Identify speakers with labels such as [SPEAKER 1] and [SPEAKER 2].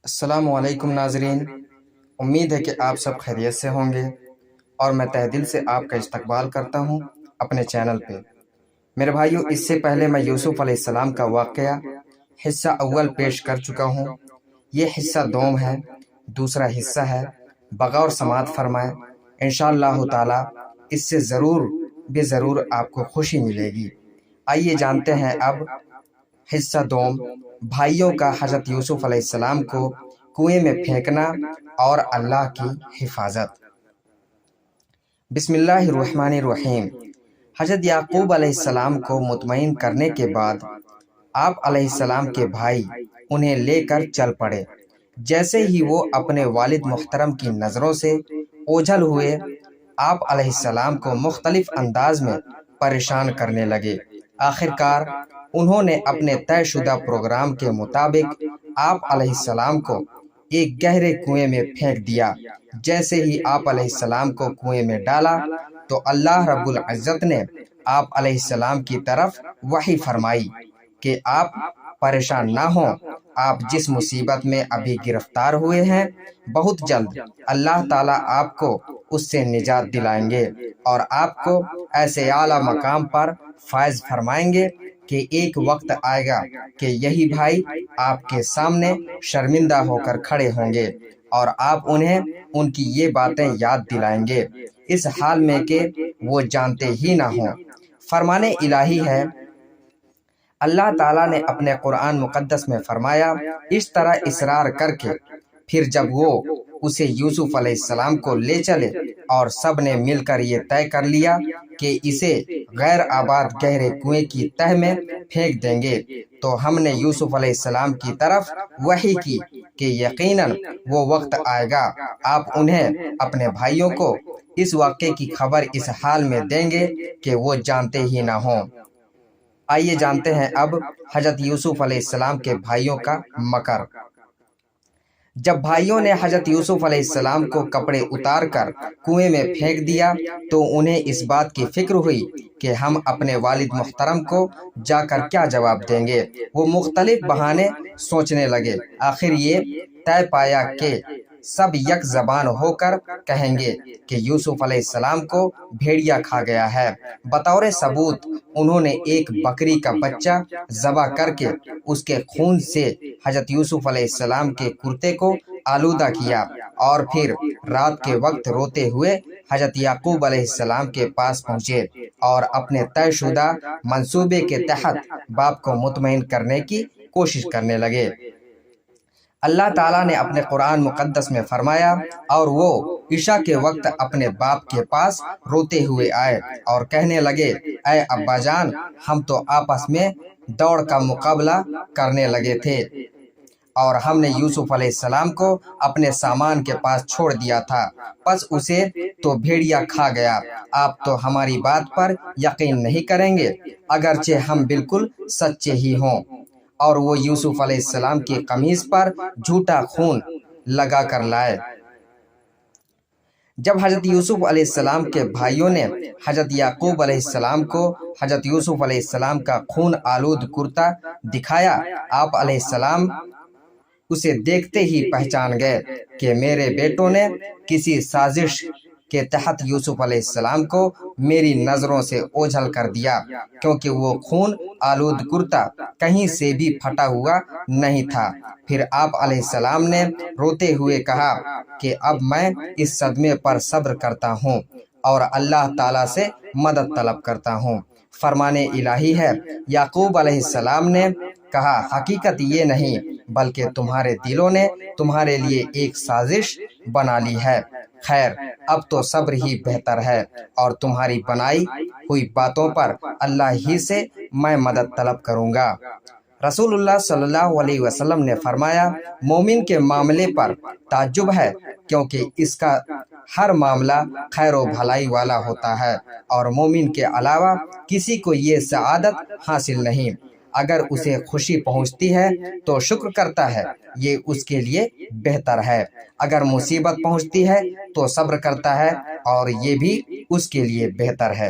[SPEAKER 1] السلام علیکم ناظرین، امید ہے کہ آپ سب خیریت سے ہوں گے اور میں تہ دل سے آپ کا استقبال کرتا ہوں اپنے چینل پہ۔ میرے بھائیو، اس سے پہلے میں یوسف علیہ السلام کا واقعہ حصہ اول پیش کر چکا ہوں۔ یہ حصہ دوم ہے، دوسرا حصہ ہے، بغور سماعت فرمائیں۔ انشاءاللہ تعالی اس سے ضرور آپ کو خوشی ملے گی۔ آئیے جانتے ہیں اب حصہ دوم، بھائیوں کا حضرت یوسف علیہ السلام کو کنویں میں پھینکنا اور اللہ کی حفاظت۔ بسم اللہ الرحمن الرحیم۔ حضرت یعقوب علیہ السلام کو مطمئن کرنے کے بعد آپ علیہ السلام کے بھائی انہیں لے کر چل پڑے۔ جیسے ہی وہ اپنے والد محترم کی نظروں سے اوجھل ہوئے، آپ علیہ السلام کو مختلف انداز میں پریشان کرنے لگے۔ آخرکار انہوں نے اپنے طے شدہ پروگرام کے مطابق آپ علیہ السلام کو ایک گہرے کنویں میں پھینک دیا۔ جیسے ہی آپ علیہ السلام کو کنویں میں ڈالا تو اللہ رب العزت نے آپ علیہ السلام کی طرف وحی فرمائی کہ آپ پریشان نہ ہوں، آپ جس مصیبت میں ابھی گرفتار ہوئے ہیں، بہت جلد اللہ تعالیٰ آپ کو اس سے نجات دلائیں گے اور آپ کو ایسے اعلیٰ مقام پر فائز فرمائیں گے کہ ایک وقت آئے گا کہ یہی بھائی آپ کے سامنے شرمندہ ہو کر کھڑے ہوں گے اور آپ انہیں ان کی یہ باتیں یاد دلائیں گے، اس حال میں کہ وہ جانتے ہی نہ ہوں۔ فرمان الہی ہے، اللہ تعالیٰ نے اپنے قرآن مقدس میں فرمایا، اس طرح اصرار کر کے پھر جب وہ اسے یوسف علیہ السلام کو لے چلے اور سب نے مل کر یہ طے کر لیا کہ اسے غیر آباد گہرے کنویں کی تہ میں پھینک دیں گے، تو ہم نے یوسف علیہ السلام کی طرف وحی کی کہ یقیناً وہ وقت آئے گا، آپ انہیں اپنے بھائیوں کو اس واقعے کی خبر اس حال میں دیں گے کہ وہ جانتے ہی نہ ہوں۔ آئیے جانتے ہیں اب حضرت یوسف علیہ السلام کے بھائیوں کا مکر۔ جب بھائیوں نے حضرت یوسف علیہ السلام کو کپڑے اتار کر کنویں میں پھینک دیا تو انہیں اس بات کی فکر ہوئی کہ ہم اپنے والد محترم کو جا کر کیا جواب دیں گے۔ وہ مختلف بہانے سوچنے لگے۔ آخر یہ طے پایا کہ سب یک زبان ہو کر کہیں گے کہ یوسف علیہ السلام کو بھیڑیا کھا گیا ہے۔ بطور ثبوت انہوں نے ایک بکری کا بچہ ذبح کر کے اس کے خون سے حضرت یوسف علیہ السلام کے کرتے کو آلودہ کیا اور پھر رات کے وقت روتے ہوئے حضرت یعقوب علیہ السلام کے پاس پہنچے اور اپنے طے شدہ منصوبے کے تحت باپ کو مطمئن کرنے کی کوشش کرنے لگے۔ اللہ تعالیٰ نے اپنے قرآن مقدس میں فرمایا، اور وہ عشاء کے وقت اپنے باپ کے پاس روتے ہوئے آئے اور کہنے لگے، اے ابا جان، ہم تو آپس میں دوڑ کا مقابلہ کرنے لگے تھے اور ہم نے یوسف علیہ السلام کو اپنے سامان کے پاس چھوڑ دیا تھا، پس اسے تو بھیڑیا کھا گیا۔ آپ تو ہماری بات پر یقین نہیں کریں گے اگرچہ ہم بالکل سچے ہی ہوں۔ اور وہ یوسف علیہ السلام کی قمیص پر جھوٹا خون لگا کر لائے۔ جب حضرت یوسف علیہ السلام کے بھائیوں نے حضرت یعقوب علیہ السلام کو حضرت یوسف علیہ السلام کا خون آلود کرتا دکھایا، آپ علیہ السلام اسے دیکھتے ہی پہچان گئے کہ میرے بیٹوں نے کسی سازش کے تحت یوسف علیہ السلام کو میری نظروں سے اوجھل کر دیا، کیونکہ وہ خون آلود کرتا کہیں سے بھی پھٹا ہوا نہیں تھا۔ پھر آپ علیہ السلام نے روتے ہوئے کہا کہ اب میں اس صدمے پر صبر کرتا ہوں اور اللہ تعالیٰ سے مدد طلب کرتا ہوں۔ فرمان الہی ہے، یعقوب علیہ السلام نے کہا، حقیقت یہ نہیں بلکہ تمہارے دلوں نے تمہارے لیے ایک سازش بنا لی ہے۔ خیر، اب تو صبر ہی بہتر ہے اور تمہاری بنائی ہوئی باتوں پر اللہ ہی سے میں مدد طلب کروں گا۔ رسول اللہ صلی اللہ علیہ وسلم نے فرمایا، مومن کے معاملے پر تعجب ہے کیونکہ اس کا ہر معاملہ خیر و بھلائی والا ہوتا ہے اور مومن کے علاوہ کسی کو یہ سعادت حاصل نہیں۔ اگر اسے خوشی پہنچتی ہے تو شکر کرتا ہے، یہ اس کے لیے بہتر ہے۔ اگر مصیبت پہنچتی ہے تو صبر کرتا ہے اور یہ بھی اس کے لیے بہتر ہے۔